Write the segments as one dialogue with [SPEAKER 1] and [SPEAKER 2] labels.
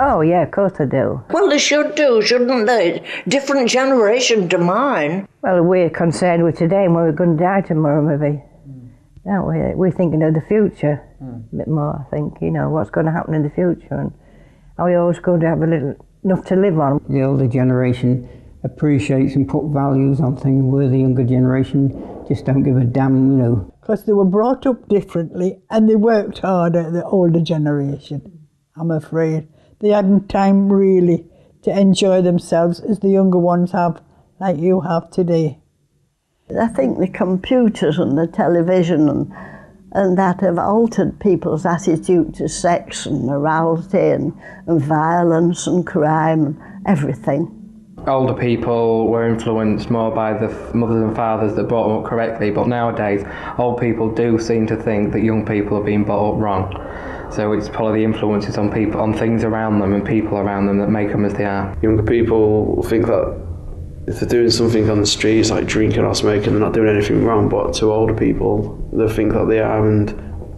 [SPEAKER 1] Oh, yeah, of course I do.
[SPEAKER 2] Well, they should do, shouldn't they? Different generation to mine.
[SPEAKER 1] Well, we're concerned with today and we're going to die tomorrow, maybe. Aren't we? We're thinking of the future a bit more, I think, you know, what's going to happen in the future, and are we always going to have a little enough to live on?
[SPEAKER 3] The older generation appreciates and put values on things where the younger generation just don't give a damn, you know.
[SPEAKER 4] Because they were brought up differently and they worked harder, the older generation, I'm afraid. They hadn't time really to enjoy themselves as the younger ones have, like you have today.
[SPEAKER 5] I think the computers and the television and that have altered people's attitude to sex and morality and violence and crime and everything.
[SPEAKER 6] Older people were influenced more by the mothers and fathers that brought them up correctly, but nowadays old people do seem to think that young people are being brought up wrong. So it's probably the influences on people, on things around them and people around them that make them as they are.
[SPEAKER 7] Younger people think that if they're doing something on the streets like drinking or smoking, they're not doing anything wrong, but to older people, they think that they are and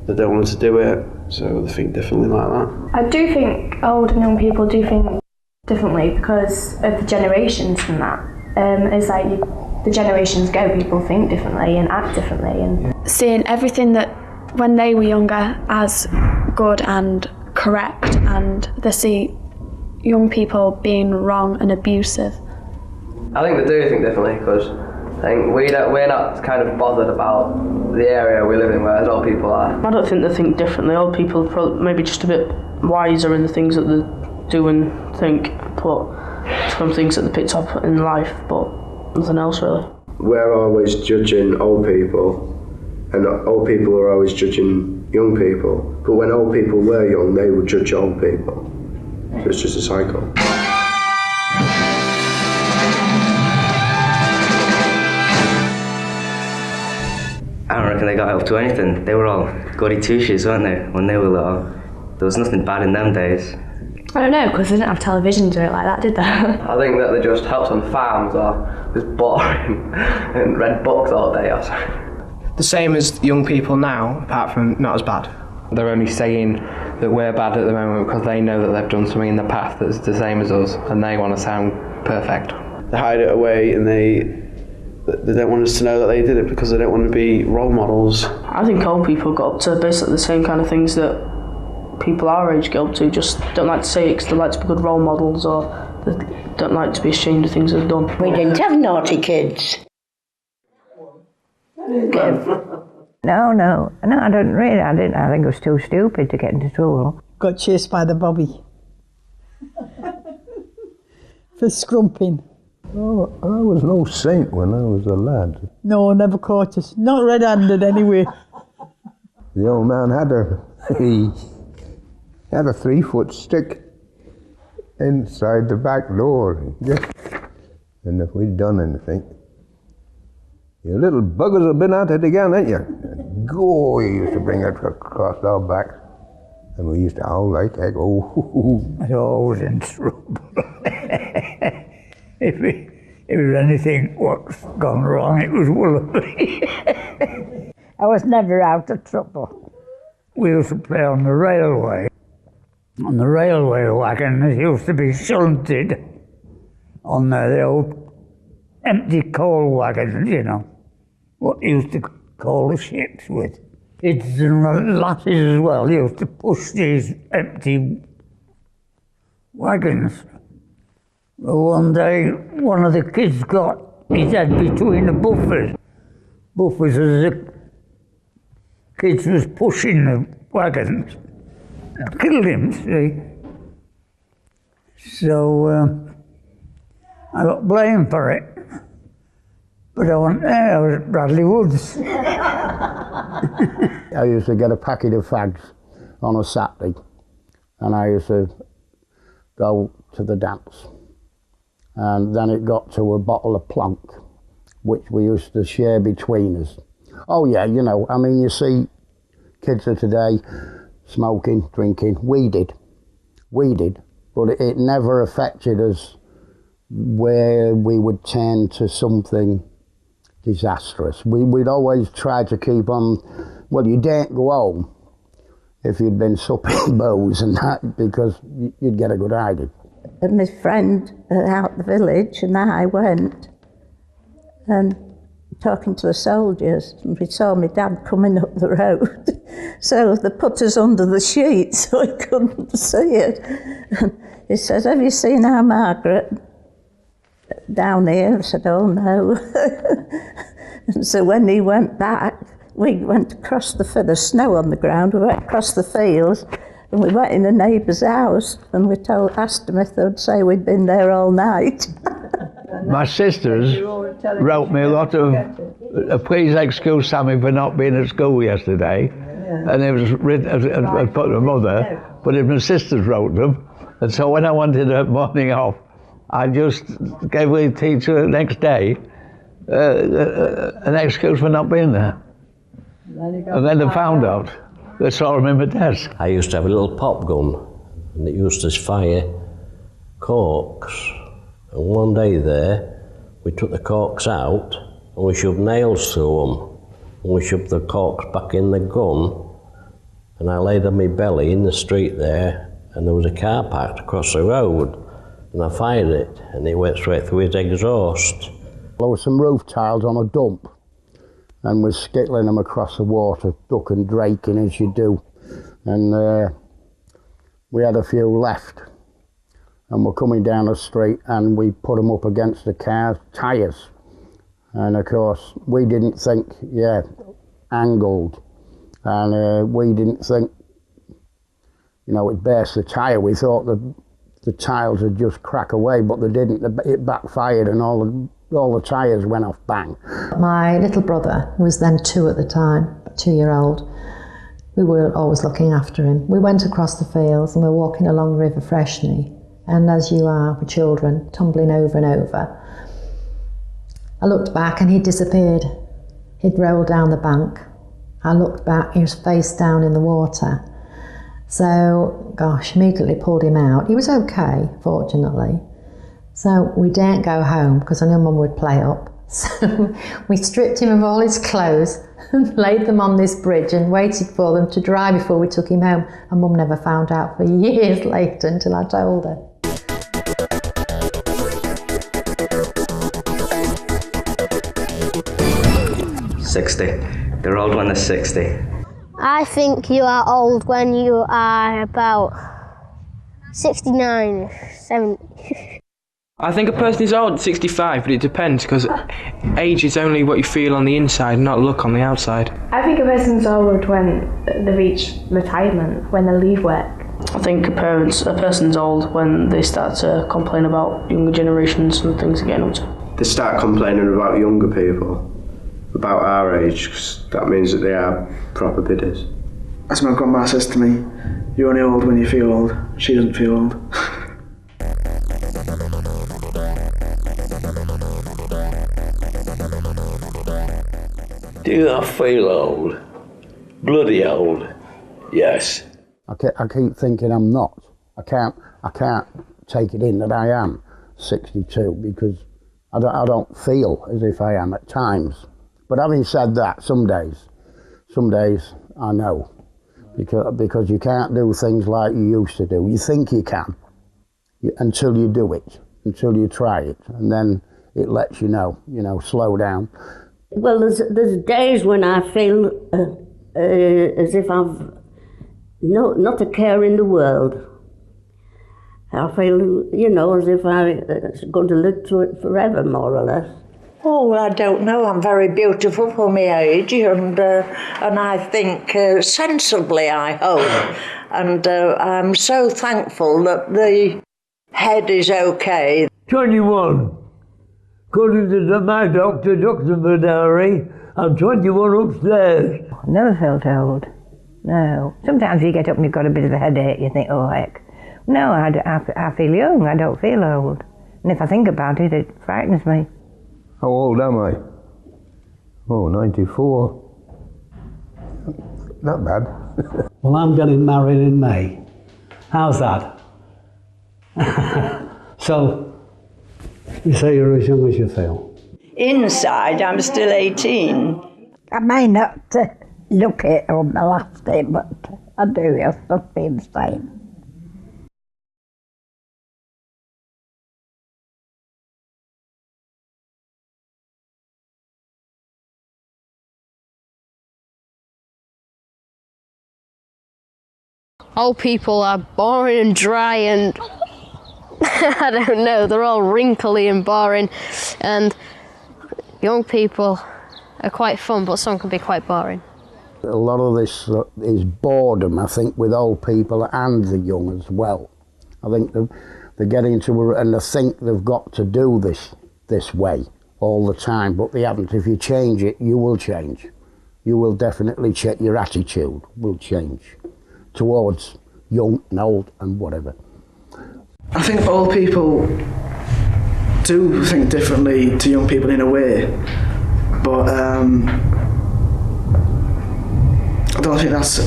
[SPEAKER 7] they don't want to do it, so they think differently like that.
[SPEAKER 8] I do think old and young people do think differently because of the generations and that. It's like the generations go, people think differently and act differently. And
[SPEAKER 9] seeing everything that when they were younger as good and correct, and they see young people being wrong and abusive.
[SPEAKER 10] I think they do think differently because I think we're not kind of bothered about the area we live in, whereas old people are.
[SPEAKER 11] I don't think they think differently. Old people are probably maybe just a bit wiser in the things that they do and think, but from things that they picked up in life, but nothing else really.
[SPEAKER 12] We're always judging old people, and old people are always judging young people. But when old people were young, they would judge old people. So it's just a cycle.
[SPEAKER 13] I don't reckon they got up to anything. They were all goody two-shoes, weren't they, when they were little? There was nothing bad in them days.
[SPEAKER 8] I don't know, because they didn't have televisions or it like that, did they?
[SPEAKER 10] I think that they just helped on farms or was boring and read books all day or something.
[SPEAKER 14] The same as young people now, apart from not as bad.
[SPEAKER 6] They're only saying that we're bad at the moment because they know that they've done something in the past that's the same as us and they want to sound perfect.
[SPEAKER 7] They hide it away and they don't want us to know that they did it because they don't want to be role models.
[SPEAKER 11] I think old people got up to basically the same kind of things that people our age get up to, just don't like to say it because they like to be good role models or they don't like to be ashamed of things they've done.
[SPEAKER 2] We didn't have naughty kids.
[SPEAKER 1] No, I don't really. I think I was too stupid to get into trouble.
[SPEAKER 4] Got chased by the bobby for scrumping.
[SPEAKER 15] Oh, I was no saint when I was a lad.
[SPEAKER 4] No, never caught us. Not red-handed anyway.
[SPEAKER 15] The old man had a 3-foot stick inside the back door. And if we'd done anything, you little buggers have been at it again, ain't you? And go, he used to bring it across our back. And we used to howl like that, oh.
[SPEAKER 16] I was always in trouble. If it was anything what's gone wrong, it was Willoughby.
[SPEAKER 5] I was never out of trouble.
[SPEAKER 16] We used to play on the railway. On the railway wagons used to be shunted on the old empty coal wagons, you know, what you used to call the ships with. Kids and lasses as well used to push these empty wagons. Well, one day, one of the kids got his head between the buffers. Buffers as the kids was pushing the wagons. And killed him, see. So I got blamed for it. But I went there, I was at Bradley Woods.
[SPEAKER 17] I used to get a packet of fags on a Saturday, and I used to go to the dance. And then it got to a bottle of plonk, which we used to share between us. Oh yeah, you know, I mean, you see kids of today smoking, drinking. We did, but it never affected us where we would tend to something disastrous. We'd always try to keep on, well, you daren't go home if you'd been supping bows and that, because you'd get a good idea.
[SPEAKER 5] And my friend out the village and I went and talking to the soldiers, and we saw my dad coming up the road. So they put us under the sheet so he couldn't see it. And he says, "Have you seen our Margaret down here?" I said, "Oh no." And so when he went back, we went across the snow on the ground, we went across the fields, and we went in a neighbour's house, and we asked them if they'd say we'd been there all night.
[SPEAKER 18] My sisters wrote me a lot of, "Please excuse Sammy for not being at school yesterday." And it was written as put to mother, but if my sisters wrote them, and so when I wanted a morning off, I just gave the teacher the next day an excuse for not being there. And then they found out. They saw him in my desk.
[SPEAKER 19] I used to have a little pop gun, and it used to fire corks. And one day there, we took the corks out, and we shoved nails through them. And we shoved the corks back in the gun, and I laid on my belly in the street there, and there was a car parked across the road, and I fired it, and it went straight through his exhaust.
[SPEAKER 17] There were some roof tiles on a dump, and we're skittling them across the water, duck and draking as you do. And we had a few left, and we're coming down the street, and we put them up against the car tyres. And of course, we didn't think, angled, and we didn't think, it'd burst the tyre. We thought the tiles would just crack away, but they didn't. It backfired, and all the tyres went off, bang.
[SPEAKER 20] My little brother was then 2 at the time, 2-year-old. We were always looking after him. We went across the fields and we were walking along the River Freshney, and as you are with children, tumbling over and over. I looked back and he'd disappeared. He'd rolled down the bank. I looked back, he was face down in the water. So, gosh, immediately pulled him out. He was okay, fortunately. So we daren't go home because I knew Mum would play up. So we stripped him of all his clothes and laid them on this bridge and waited for them to dry before we took him home. And Mum never found out for years later until I told her.
[SPEAKER 13] They're old when they're 60.
[SPEAKER 21] I think you are old when you are about 69, 70.
[SPEAKER 14] I think a person is old at 65, but it depends, because age is only what you feel on the inside, not look on the outside.
[SPEAKER 8] I think a person's old when they reach retirement, when they leave work.
[SPEAKER 11] I think a person's old when they start to complain about younger generations and things they're getting up to.
[SPEAKER 7] They start complaining about younger people, about our age, 'cause that means that they are proper bidders.
[SPEAKER 22] As my grandma says to me, "You're only old when you feel old." She doesn't feel old.
[SPEAKER 23] Do I feel old? Bloody old, yes.
[SPEAKER 17] I keep thinking I'm not. I can't take it in that I am 62 because I don't feel as if I am at times. But having said that, some days I know, because you can't do things like you used to do. You think you can until you do it, until you try it, and then it lets you know, slow down.
[SPEAKER 24] Well, there's days when I feel as if I've not a care in the world. I feel, as if I'm going to live through it forever, more or less.
[SPEAKER 2] Oh, I don't know. I'm very beautiful for my age, and I think sensibly, I hope. And I'm so thankful that the head is okay.
[SPEAKER 23] 21. According to my doctor, Dr. Madari, I'm 21 upstairs.
[SPEAKER 1] I never felt old. No. Sometimes you get up and you've got a bit of a headache, you think, oh heck. No, I feel young, I don't feel old. And if I think about it, it frightens me.
[SPEAKER 15] How old am I? Oh, 94. Not bad.
[SPEAKER 25] Well, I'm getting married in May. How's that? So, you say you're as young as you feel?
[SPEAKER 26] Inside, I'm still 18.
[SPEAKER 4] I may not look it on my last day, but
[SPEAKER 3] I do, I'll stop being staying.
[SPEAKER 21] Old people are boring and dry and I don't know, they're all wrinkly and boring, and young people are quite fun, but some can be quite boring.
[SPEAKER 17] A lot of this is boredom, I think, with old people and the young as well. I think they get into it and they think they've got to do this way all the time, but they haven't. If you change it, you will change. You will definitely change. Your attitude will change towards young and old and whatever.
[SPEAKER 22] I think old people do think differently to young people in a way, but I don't think that's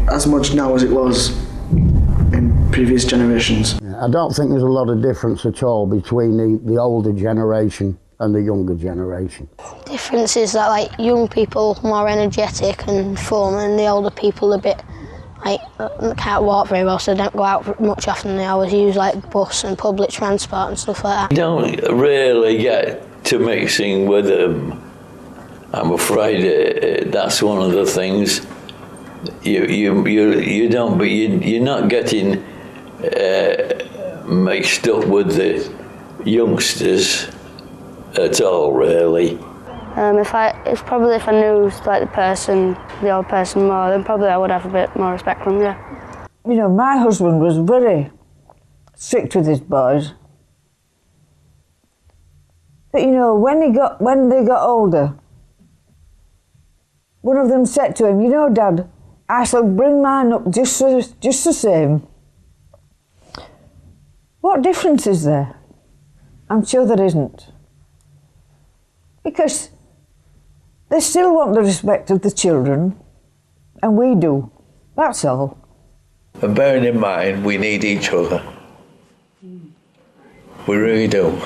[SPEAKER 22] as much now as it was in previous generations.
[SPEAKER 17] I don't think there's a lot of difference at all between the older generation and the younger generation.
[SPEAKER 21] Difference is that like young people more energetic and fun, and the older people a bit like can't walk very well, so they don't go out much often. They always use like bus and public transport and stuff like that.
[SPEAKER 23] You don't really get to mixing with them. I'm afraid that's one of the things you don't, but you're not getting mixed up with the youngsters at all, really.
[SPEAKER 21] It's probably if I knew like the old person more, then probably I would have a bit more respect for them, yeah.
[SPEAKER 6] You know, my husband was very strict with his boys. But you know, when they got older, one of them said to him, "You know, Dad, I shall bring mine up just the same." What difference is there? I'm sure there isn't. Because they still want the respect of the children, and we do. That's all.
[SPEAKER 23] And bearing in mind, we need each other. We really do.